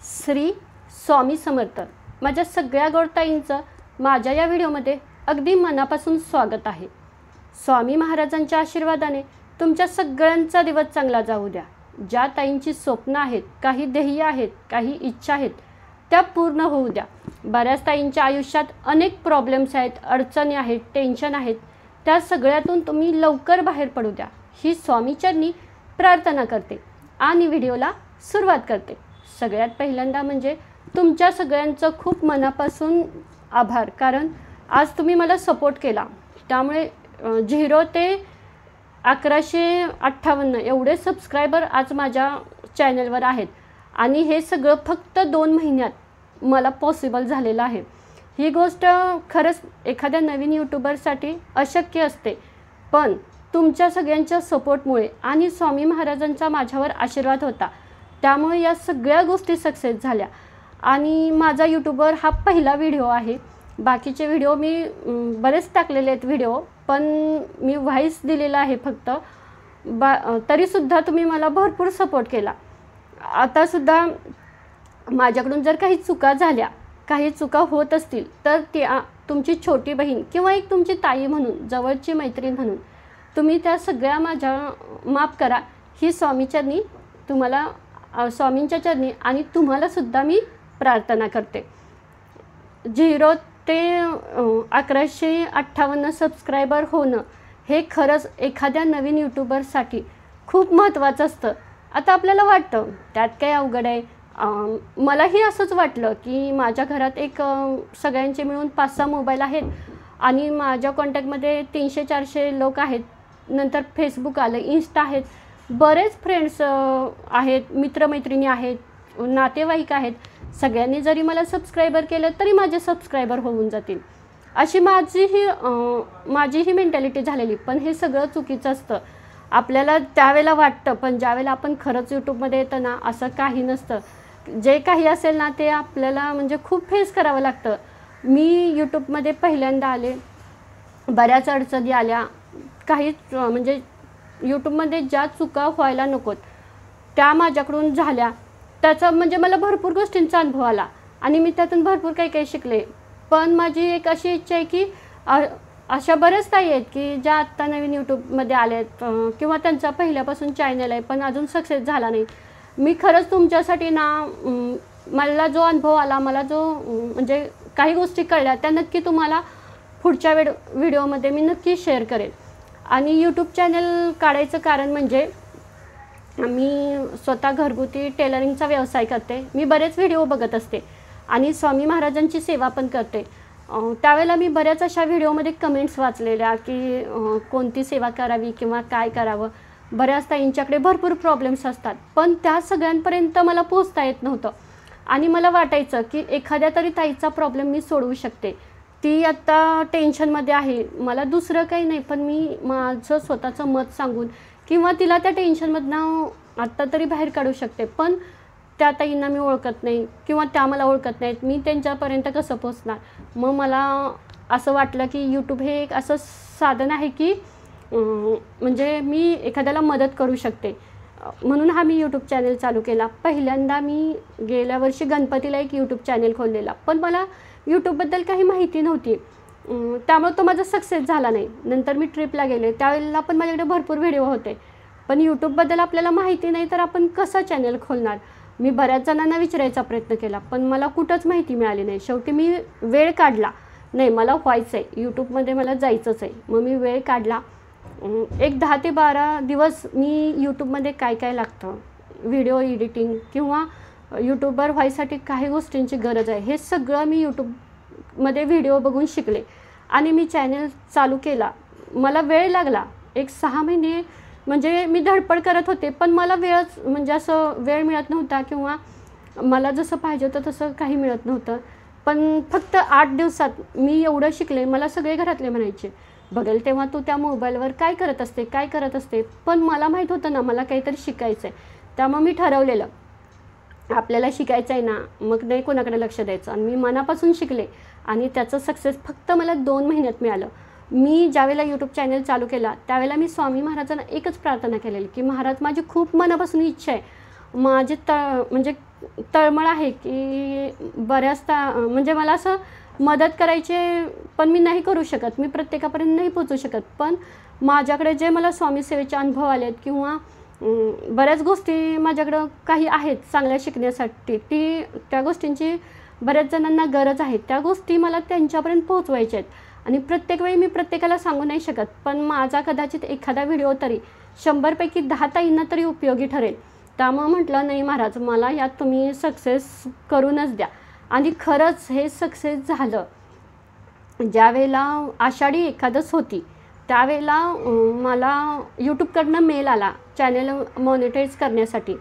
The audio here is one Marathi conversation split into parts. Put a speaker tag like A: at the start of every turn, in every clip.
A: श्री स्वामी समर्थ। माझ्या सगळ्या गौरताईंचं माझ्या या व्हिडिओमध्ये अगदी मनापासून स्वागत आहे। स्वामी महाराजांच्या आशीर्वादाने तुमच्या सगळ्यांचा दिवस चांगला जाऊ द्या। ज्या ताईंची स्वप्न आहेत, काही ध्येय आहेत, काही इच्छा आहेत, त्या पूर्ण होऊ द्या। बऱ्याच ताईंच्या आयुष्यात अनेक प्रॉब्लेम्स आहेत, अडचणी आहेत, टेन्शन आहेत, त्या सगळ्यातून तुम्ही लवकर बाहेर पडू द्या ही स्वामीचरणी प्रार्थना करते आणि व्हिडिओला सुरुवात करते। सगळ्यात पहिल्यांदा म्हणजे तुमच्या सगळ्यांचं खूप मनापासून आभार, कारण आज तुम्ही मला सपोर्ट केला। त्यामुळे 0 ते 1158 एवढे सबस्क्रायबर आज माझ्या चॅनलवर आहेत आणि हे सगळं फक्त 2 महिन्यात मला पॉसिबल झालेलं आहे। ही गोष्ट खरंच एखाद्या नवीन यूट्यूबरसाठी अशक्य असते, पण तुमच्या सगळ्यांच्या सपोर्टमुळे आणि स्वामी महाराजांचा माझ्यावर आशीर्वाद होता, त्यामुळे या सगळ्या गोष्टी सक्सेस झाल्या। आणि माझा यूट्यूबवर हा पहिला व्हिडिओ आहे। बाकीचे व्हिडिओ मी बरेच टाकलेले आहेत व्हिडिओ, पण मी व्हॉइस दिलेला आहे फक्त। तरीसुद्धा तुम्ही मला भरपूर सपोर्ट केला। आतासुद्धा माझ्याकडून जर काही चुका झाल्या, काही चुका होत असतील, तर त्या तुमची छोटी बहीण किंवा एक तुमची ताई म्हणून, जवळची मैत्रीण म्हणून तुम्ही त्या सगळ्या माझ्या माफ करा ही स्वामीचरणी तुम्हाला, स्वामींच्या चरणी आणि तुम्हालासुद्धा मी प्रार्थना करते। 0 ते 1158 सबस्क्रायबर होणं हे खरंच एखाद्या नवीन यूट्यूबरसाठी खूप महत्त्वाचं असतं। आता आपल्याला वाटतं त्यात काय अवघड आहे। मलाही असंच वाटलं की माझ्या घरात एक सगळ्यांचे मिळून 5-6 मोबाईल आहेत आणि माझ्या कॉन्टॅक्टमध्ये 300-400 लोक आहेत। नंतर फेसबुक आलं, इन्स्टा आहेत, बरेच फ्रेंड्स आहेत, मित्रमैत्रिणी आहेत, नातेवाईक आहेत। सगळ्यांनी जरी मला सबस्क्रायबर केलं तरी माझे सबस्क्रायबर होऊन जातील, अशी माझीही मेंटॅलिटी झालेली। पण हे सगळं चुकीचं असतं। आपल्याला त्यावेळेला वाटतं, पण ज्यावेळेला आपण खरंच यूट्यूबमध्ये येतं ना, असं काही नसतं। जे काही असेल ना ते आपल्याला म्हणजे खूप फेस करावं लागतं। मी यूट्यूबमध्ये पहिल्यांदा आले, बऱ्याच अडचणी आल्या, काही म्हणजे यूट्यूबमध्ये ज्या चुका व्हायला नकोत त्या माझ्याकडून झाल्या। त्याचा म्हणजे मला भरपूर गोष्टींचा अनुभव आला आणि मी त्यातून भरपूर काही शिकले। पण माझी एक अशी इच्छा आहे की अशा बऱ्याच ताई आहेत की ज्या आत्ता नवीन यूट्यूबमध्ये आल्या आहेत किंवा त्यांचा पहिल्यापासून चॅनल आहे पण अजून सक्सेस झाला नाही। मी खरंच तुमच्यासाठी ना, मला जो अनुभव आला, मला जो म्हणजे काही गोष्टी कळल्या, त्या नक्की तुम्हाला पुढच्या व्हिडिओमध्ये मी नक्की शेअर करेन। आणि यूट्यूब चॅनल काढायचं कारण म्हणजे मी स्वतः घरगुती टेलरिंगचा व्यवसाय करते। मी बरेच व्हिडिओ बघत असते आणि स्वामी महाराजांची सेवा पण करते। त्यावेळेला मी बऱ्याच अशा व्हिडिओमध्ये कमेंट्स वाचलेल्या की कोणती सेवा करावी किंवा काय करावं। बऱ्याच ताईंच्याकडे भरपूर प्रॉब्लेम्स असतात, पण त्या सगळ्यांपर्यंत मला पोहोचता येत नव्हतं आणि मला वाटायचं की एखाद्या तरी ताईचा प्रॉब्लेम मी सोडवू शकते। ती आत्ता टेन्शनमध्ये आहे, मला दुसरं काही नाही, पण मी माझं स्वतःचं मत सांगून किंवा तिला त्या टेन्शनमधनं आत्ता तरी बाहेर काढू शकते। पण त्या ताईंना मी ओळखत नाही किंवा त्या मला ओळखत नाहीत, मी त्यांच्यापर्यंत कसं पोचणार? मग मला असं वाटलं की यूट्यूब हे एक असं साधन आहे की म्हणजे मी एखाद्याला मदत करू शकते, म्हणून हा मी यूट्यूब चॅनल चालू केला। पहिल्यांदा मी गेल्या वर्षी गणपतीला एक यूट्यूब चॅनल खोललेला, पण मला यूट्यूबबद्दल काही माहिती नव्हती, त्यामुळे तो माझा सक्सेस झाला नाही। नंतर मी ट्रिपला गेले, त्यावेळेला पण माझ्याकडे भरपूर व्हिडिओ होते, पण यूट्यूबबद्दल आपल्याला माहिती नाही तर आपण कसं चॅनल खोलणार? मी बऱ्याच जणांना विचारायचा प्रयत्न केला, पण मला कुठंच माहिती मिळाली नाही। शेवटी मी वेळ काढला, नाही मला व्हायचं आहे, यूट्यूबमध्ये मला जायचंच आहे। मग मी वेळ काढला, एक 10 ते 12 दिवस मी यूट्यूबमध्ये काय काय लागतं, व्हिडिओ एडिटिंग किंवा यूट्यूबर व्हायसाठी काही गोष्टींची गरज आहे, हे सगळं मी यूट्यूबमध्ये व्हिडिओ बघून शिकले आणि मी चॅनल चालू केला। मला वेळ लागला, एक 6 महिने म्हणजे मी धडपड करत होते, पण मला वेळच म्हणजे असं वेळ मिळत नव्हता किंवा मला जसं पाहिजे होतं तसं काही मिळत नव्हतं। पण फक्त 8 दिवसात मी एवढं शिकले। मला सगळे घरातले म्हणायचे, बघेल तेव्हा तू त्या मोबाईलवर काय करत असते, काय करत असते, पण मला माहीत होतं ना मला काहीतरी शिकायचं आहे। त्यामुळे मी ठरवलेलं आपल्याला शिकायचं आहे ना, मग नाही कोणाकडे लक्ष द्यायचं, आणि मी मनापासून शिकले आणि त्याचं सक्सेस फक्त मला 2 महिन्यात मिळालं। मी ज्यावेळेला यूट्यूब चॅनल चालू केला त्यावेळेला मी स्वामी महाराजांना एकच प्रार्थना केलेली की महाराज, माझी खूप मनापासून इच्छा आहे, माझे म्हणजे तळमळ आहे की बऱ्याचदा म्हणजे मला असं मदत करायची पण मी नाही करू शकत, मी प्रत्येकापर्यंत नाही पोचू शकत. पण माझ्याकडे जे मला स्वामी सेवेचे अनुभव आलेत किंवा बऱ्याच गोष्टी माझ्याकडं काही आहेत चांगल्या शिकण्यासाठी, त्या गोष्टींची बऱ्याच जणांना गरज आहे. त्या गोष्टी मला त्यांच्यापर्यंत पोहोचवायच्या आहेत आणि प्रत्येक वेळी मी प्रत्येकाला सांगू नाही शकत. पण माझा कदाचित एखादा व्हिडिओ तरी 100पैकी 10 ताईंना तरी उपयोगी ठरेल. त्यामुळं म्हटलं नाही महाराज, मला यात तुम्ही सक्सेस करूनच द्या. आणि खरंच हे सक्सेस झालं. ज्यावेळेला आषाढी एकादश होती त्यावेळेला मला यूट्यूबकडनं मेल आला चॅनल मॉनिटाईज करण्यासाठी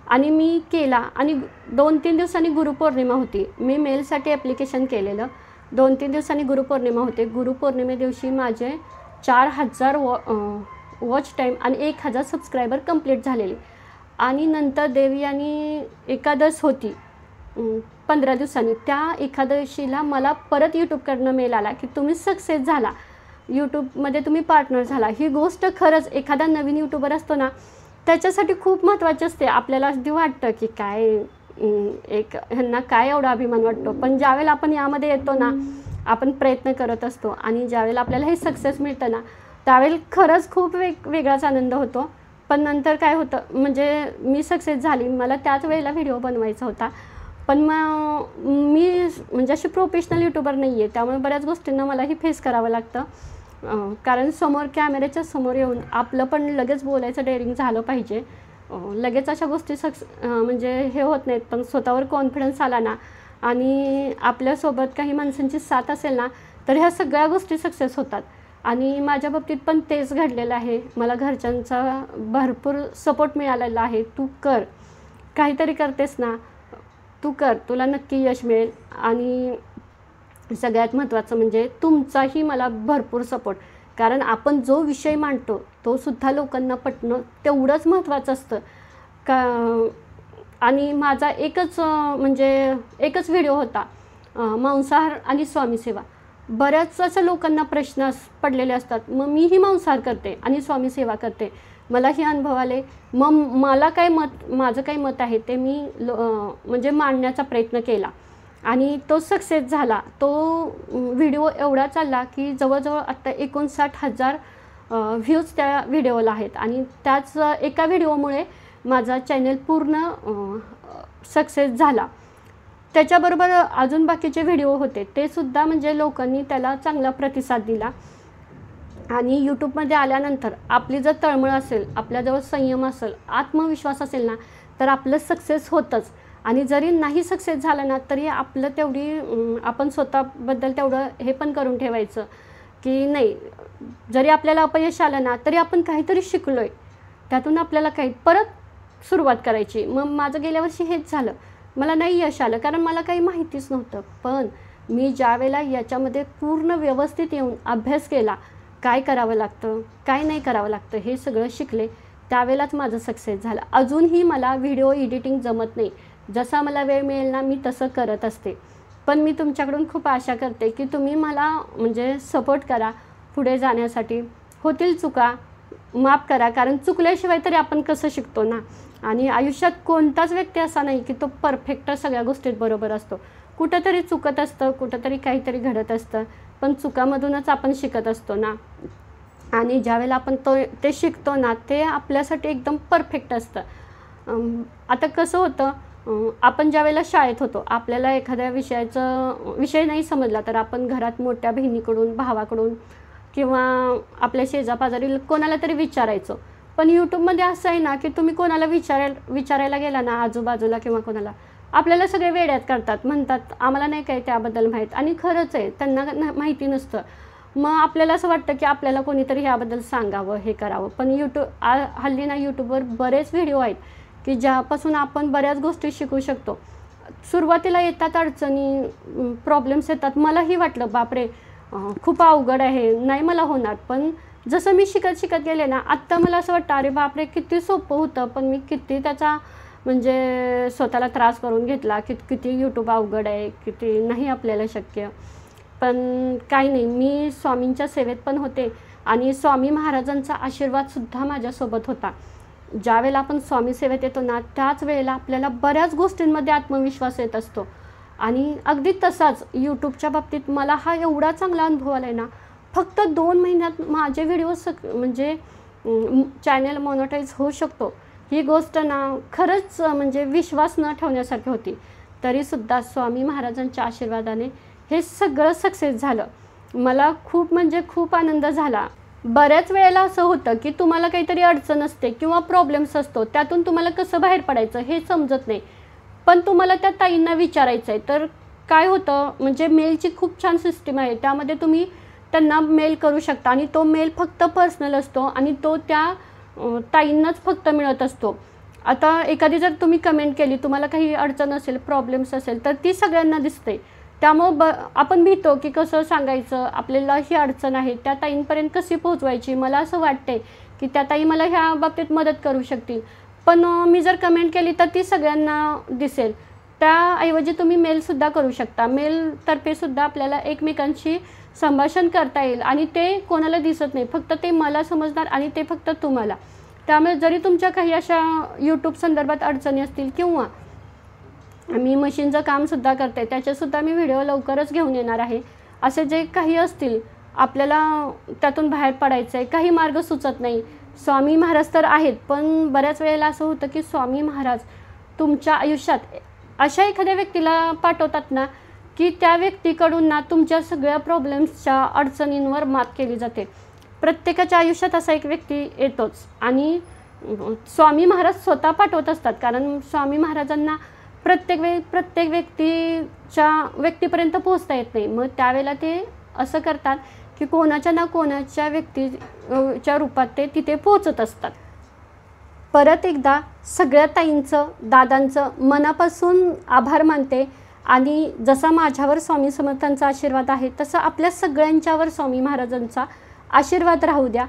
A: आणि मी केला. आणि 2-3 दिवसांनी गुरुपौर्णिमा होती. मी मेलसाठी ॲप्लिकेशन केलेलं. 2-3 दिवसांनी गुरुपौर्णिमा होते. गुरुपौर्णिमे दिवशी माझे 4000 वॉच टाईम आणि 1000 सबस्क्रायबर कंप्लीट झालेले. आणि नंतर देवी आणि एकादश होती 15 दिवसांनी. त्या एकादशीला मला परत यूट्यूबकडनं मेल आला की तुम्ही सक्सेस झाला, यूट्यूबमध्ये तुम्ही पार्टनर झाला. ही गोष्ट खरंच एखादा नवीन यूट्यूबर असतो ना त्याच्यासाठी खूप महत्त्वाची असते. आपल्याला अगदी वाटतं की काय ह्यांना काय एवढा अभिमान वाटतो. पण ज्यावेळेला आपण यामध्ये येतो ना, आपण प्रयत्न करत असतो आणि ज्यावेळेला आपल्याला हे सक्सेस मिळतं ना त्यावेळेला खरंच खूप वेगळाच आनंद होतो. पण नंतर काय होतं म्हणजे मी सक्सेस झाली, मला त्याच वेळेला व्हिडिओ बनवायचा होता. पण मग मी म्हणजे अशी प्रोफेशनल यूट्यूबर नाही आहे, त्यामुळे बऱ्याच गोष्टींना मलाही फेस करावं लागतं. कारण समोर कॅमेऱ्याच्या समोर येऊन आपलं पण लगेच बोलायचं डेअरिंग झालं पाहिजे. लगेच अशा गोष्टी म्हणजे हे होत नाहीत. पण स्वतःवर कॉन्फिडन्स आला ना आणि आपल्यासोबत काही माणसांची साथ असेल ना तर ह्या सगळ्या गोष्टी सक्सेस होतात. आणि माझ्या बाबतीत पण तेच घडलेलं आहे. मला घरच्यांचा भरपूर सपोर्ट मिळालेला आहे. तू कर, काहीतरी करतेस ना, तू कर, तुला नक्की यश मिळेल. आणि सगळ्यात महत्त्वाचं म्हणजे तुमचाही मला भरपूर सपोर्ट. कारण आपण जो विषय मांडतो तो सुद्धा लोकांना पटणं तेवढंच महत्त्वाचं असतं का. आणि माझा एकच व्हिडिओ होता मांसाहार आणि स्वामी सेवा. बऱ्याच असं लोकांना प्रश्न पडलेले असतात. मग मीही मांसाहार करते आणि स्वामी सेवा करते, मलाही अनुभव आले. मग माझं काय मत आहे ते मी म्हणजे मांडण्याचा प्रयत्न केला आणि तो सक्सेस झाला. तो व्हिडिओ एवढा चालला की जवळजवळ आत्ता 59,000 व्ह्यूज त्या व्हिडिओला आहेत. आणि त्याच एका व्हिडिओमुळे माझा चॅनल पूर्ण सक्सेस झाला. त्याच्याबरोबर अजून बाकीचे व्हिडिओ होते ते सुद्धा म्हणजे लोकांनी त्याला चांगला प्रतिसाद दिला. आणि यूट्यूबमध्ये आल्यानंतर आपली जर तळमळ असेल, आपल्याजवळ संयम असेल, आत्मविश्वास असेल ना तर आपलं सक्सेस होतंच. आणि जरी नाही सक्सेस झालं ना तरी आपलं आपण स्वतःबद्दल तेवढं हे पण करून ठेवायचं की नाही, जरी आपल्याला अपयश आलं ना तरी आपण काहीतरी शिकलो आहे, त्यातून आपल्याला काही परत सुरुवात करायची. मग माझं गेल्या वर्षी हेच झालं. मला नाही यश आलं कारण मला काही माहितीच नव्हतं. पण मी ज्यावेळेला याच्यामध्ये पूर्ण व्यवस्थित येऊन अभ्यास केला, काय करावं लागतं, काय नाही करावं लागतं हे सगळं शिकले, त्यावेळेलाच माझं सक्सेस झालं. अजूनही मला व्हिडिओ एडिटिंग जमत नाही. जसा मला वेळ मिळेल ना मी तसं करत असते. पण मी तुमच्याकडून खूप आशा करते की तुम्ही मला म्हणजे सपोर्ट करा पुढे जाण्यासाठी. होतील चुका, माफ करा, कारण चुकल्याशिवाय तरी आपण कसं शिकतो ना. आणि आयुष्यात कोणताच व्यक्ती असा नाही की तो परफेक्ट सगळ्या गोष्टीत बरोबर असतो. कुठंतरी चुकत असतं, कुठंतरी काहीतरी घडत असतं. पण चुकामधूनच आपण शिकत असतो ना. आणि ज्यावेळेला आपण ते शिकतो ना ते आपल्यासाठी एकदम परफेक्ट असतं. आता कसं होतं, आपण ज्यावेळेला शाळेत होतो आपल्याला एखाद्या विषय नाही समजला तर आपण घरात मोठ्या बहिणीकडून, भावाकडून किंवा आपल्या शेजापाजारी कोणाला तरी विचारायचो. पण यूट्यूबमध्ये असं आहे ना की तुम्ही कोणाला विचारायला गेला ना आजूबाजूला किंवा कोणाला, आपल्याला सगळे वेड्यात करतात, म्हणतात आम्हाला नाही काही त्याबद्दल माहीत. आणि खरंच आहे, त्यांना माहिती नसतं. मग आपल्याला असं वाटतं की आपल्याला कोणीतरी ह्याबद्दल सांगावं, हे करावं. पण हल्ली ना यूट्यूबवर बरेच व्हिडिओ आहेत की ज्यापासून आपण बऱ्याच गोष्टी शिकू शकतो. सुरुवातीला येतात अडचणी, प्रॉब्लेम्स येतात. मलाही वाटलं बापरे खूप अवघड आहे, नाही मला होणार. पण जसं मी शिकत गेले ना आत्ता मला असं वाटतं अरे बापरे किती सोपं होतं. पण मी किती त्याचा म्हणजे स्वतःला त्रास करून घेतला, किती यूट्यूब अवघड आहे, किती नाही आपल्याला शक्य. पण काही नाही, मी स्वामींच्या सेवेत पण होते आणि स्वामी महाराजांचा आशीर्वादसुद्धा माझ्यासोबत होता. ज्यावेळेला आपण स्वामी सेवेत येतो ना, त्याच वेळेला आपल्याला बऱ्याच गोष्टींमध्ये आत्मविश्वास येत असतो. आणि अगदी तसाच यूट्यूबच्या बाबतीत मला हा एवढा चांगला अनुभव आला आहे ना, फक्त 2 महिन्यात माझे व्हिडिओ म्हणजे चॅनल मॉनिटाईज होऊ शकतो, ही गोष्ट ना खरंच म्हणजे विश्वास न ठेवण्यासारखी होती. तरीसुद्धा स्वामी महाराजांच्या आशीर्वादाने हे सगळं सक्सेस झालं. मला खूप म्हणजे खूप आनंद झाला. बऱ्याच वेळेला असं होतं की तुम्हाला काहीतरी अडचण असते किंवा प्रॉब्लेम्स असतो, त्यातून तुम्हाला कसं बाहेर पडायचं हे समजत नाही, पण तुम्हाला त्या ताईंना विचारायचं आहे. तर काय होतं, म्हणजे मेलची खूप छान सिस्टीम आहे, त्यामध्ये तुम्ही त्यांना मेल करू शकता आणि तो मेल फक्त पर्सनल असतो आणि तो त्या ताईंनाच फक्त मिळत असतो. आता एखादी जर तुम्ही कमेंट केली, तुम्हाला काही अडचण असेल, प्रॉब्लेम्स असेल, तर ती सगळ्यांना दिसते. त्यामुळं आपण भीतो की कसं सांगायचं, आपल्याला ही अडचण आहे, त्या ताईंपर्यंत कशी पोहोचवायची. मला असं वाटते की त्या ताई मला ह्या बाबतीत मदत करू शकतील, पण मी जर कमेंट केली तर ती सगळ्यांना दिसेल. त्याऐवजी तुम्ही मेलसुद्धा करू शकता. मेलतर्फेसुद्धा आपल्याला एकमेकांशी संभाषण करता येईल आणि ते कोणाला दिसत नाही, फक्त ते मला समजणार आणि ते फक्त तुम्हाला. त्यामुळे जरी तुमच्या काही अशा यूट्यूब संदर्भात अडचणी असतील किंवा मी मशीनचं कामसुद्धा करते, त्याच्यासुद्धा मी व्हिडिओ लवकरच घेऊन येणार आहे. असे जे काही असतील, आपल्याला त्यातून बाहेर पडायचं आहे, काही मार्ग सुचत नाही. स्वामी महाराज तर आहेत, पण बऱ्याच वेळेला असं होतं की स्वामी महाराज तुमच्या आयुष्यात अशा एखाद्या व्यक्तीला पाठवतात ना, की त्या व्यक्तीकडून ना तुमच्या सगळ्या प्रॉब्लेम्सच्या अडचणींवर मात केली जाते. प्रत्येकाच्या आयुष्यात असा एक व्यक्ती येतोच आणि स्वामी महाराज स्वतः पाठवत असतात, कारण स्वामी महाराजांना प्रत्येक व्यक्तीपर्यंत पोहोचता येत नाही. मग त्यावेळेला ते असं करतात की कोणाच्या ना कोणाच्या व्यक्तीच्या रूपात ते तिथे पोहोचत असतात. परत एकदा सगळ्या ताईंचं, दादांचं मनापासून आभार मानते आणि जसा माझ्यावर स्वामी समर्थांचा आशीर्वाद आहे, तसं आपल्या सगळ्यांच्यावर स्वामी महाराजांचा आशीर्वाद राहू द्या,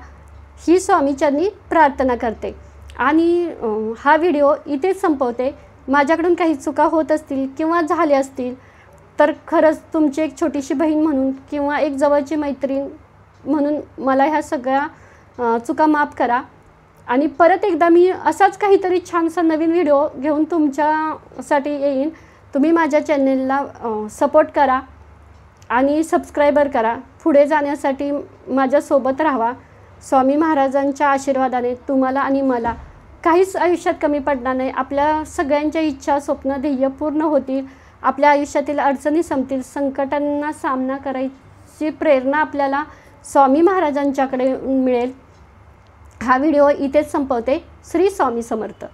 A: ही स्वामीचरणी प्रार्थना करते. आणि हा व्हिडिओ इथेच संपवते. माझ्याकडून काही चुका होत असतील किंवा झाल्या असतील तर खरंच तुमची एक छोटीशी बहीण म्हणून किंवा एक जवळची मैत्रीण म्हणून मला ह्या सगळ्या चुका माफ करा. आणि परत एकदा मी असाच काहीतरी छानसा नवीन व्हिडिओ घेऊन तुमच्यासाठी येईन. तुम्ही माझ्या चॅनेलला सपोर्ट करा आणि सबस्क्रायबर करा. पुढे जाण्यासाठी माझ्यासोबत राहा. स्वामी महाराजांच्या आशीर्वादाने तुम्हाला आणि मला काहीच आयुष्यात कमी पडणार नाही. आपल्या सगळ्यांच्या इच्छा, स्वप्न, ध्येय पूर्ण होतील. आपल्या आयुष्यातील अडचणी संपतील. संकटांना सामना करायची प्रेरणा आपल्याला स्वामी महाराजांच्याकडे मिळेल. हा व्हिडिओ इथेच संपवते. श्री स्वामी समर्थ.